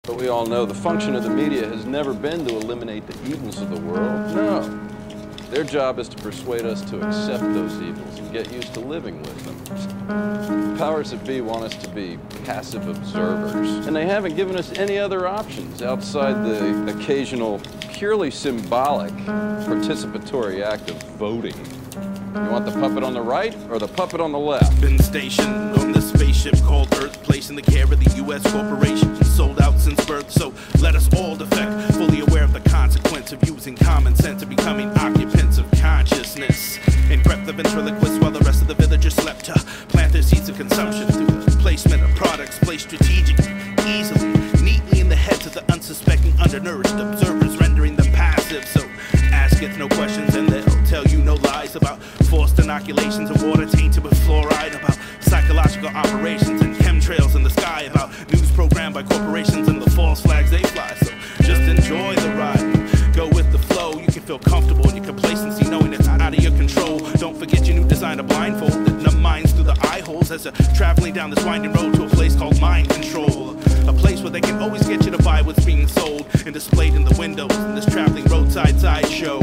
But we all know the function of the media has never been to eliminate the evils of the world. No. Their job is to persuade us to accept those evils and get used to living with them. The powers that be want us to be passive observers, and they haven't given us any other options outside the occasional, purely symbolic participatory act of voting. You want the puppet on the right or the puppet on the left? Been stationed on this spaceship called Earth, placed in the care of the U.S. corporation, sold out since birth, so let us all defect, fully aware of the consequence of using common sense and becoming occupants of consciousness. And crept the ventriloquists while the rest of the villagers slept to plant their seeds of consumption through the placement of products placed strategically, easily, neatly in the heads of the unsuspecting, undernourished observers, rendering them passive. So ask it no questions and they'll tell you no lies about forced inoculations of water tainted with fluoride, about psychological operations and chemtrails in the sky, about news programmed by corporations and the false flags they fly. So just enjoy the ride and go with the flow. You can feel comfortable in your complacency knowing it's out of your control. Don't forget your new designer blindfold that numb minds through the eye holes as you're traveling down this winding road to a place called mind control. A place where they can always get you to buy what's being sold and displayed in the windows in this traveling roadside sideshow.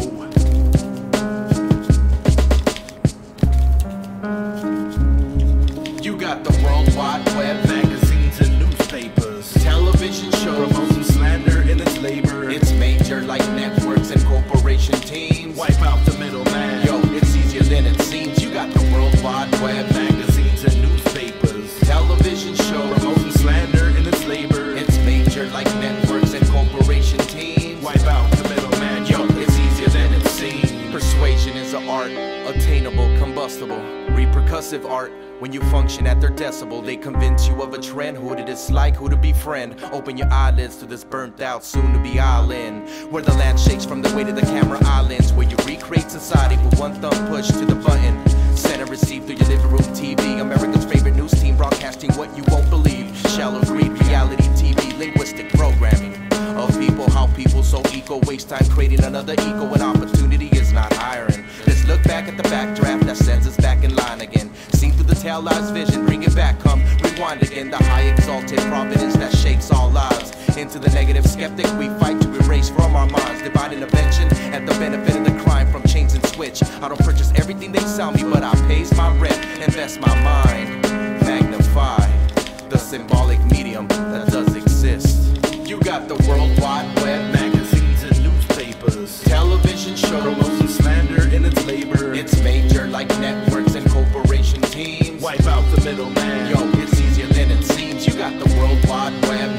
You got the World Wide Web, magazines and newspapers, television shows, promoting slander in its labor. It's major like networks and corporation teams. Wipe out the middleman. Yo, it's easier than it seems. You got the World Wide Web, magazines and newspapers, television shows, promoting slander in its labor. It's major like networks and corporation teams. Wipe out the middleman. Yo, it's easier than it seems. Persuasion is an art, attainable, combustible, repercussive art. When you function at their decibel, they convince you of a trend, who to dislike, who to befriend. Open your eyelids to this burnt out, soon to be island, where the land shakes from the weight of the camera islands, where you recreate society with one thumb push to the button. Send and receive through your living room TV, America's favorite news team broadcasting what you won't believe. Shallow greed, reality TV, linguistic programming of people, how people so eco waste time creating another ego when opportunity is not hiring. Let's look back at the backdraft that sends us back in line again. See through the tail lights vision, bring it back, come rewind again. The high exalted providence that shapes all lives. Into the negative skeptic we fight to erase from our minds. Divine intervention at the benefit of the crime from chains and switch. I don't purchase everything they sell me, but I pays my rent, invest my mind, magnify the symbolic medium that does exist. You got the World Wide Web, magazines and newspapers, television shows, promoting slander in its labor. It's major like networks and corporation teams. Wipe out the middleman. Yo, it's easier than it seems. You got the World Wide Web,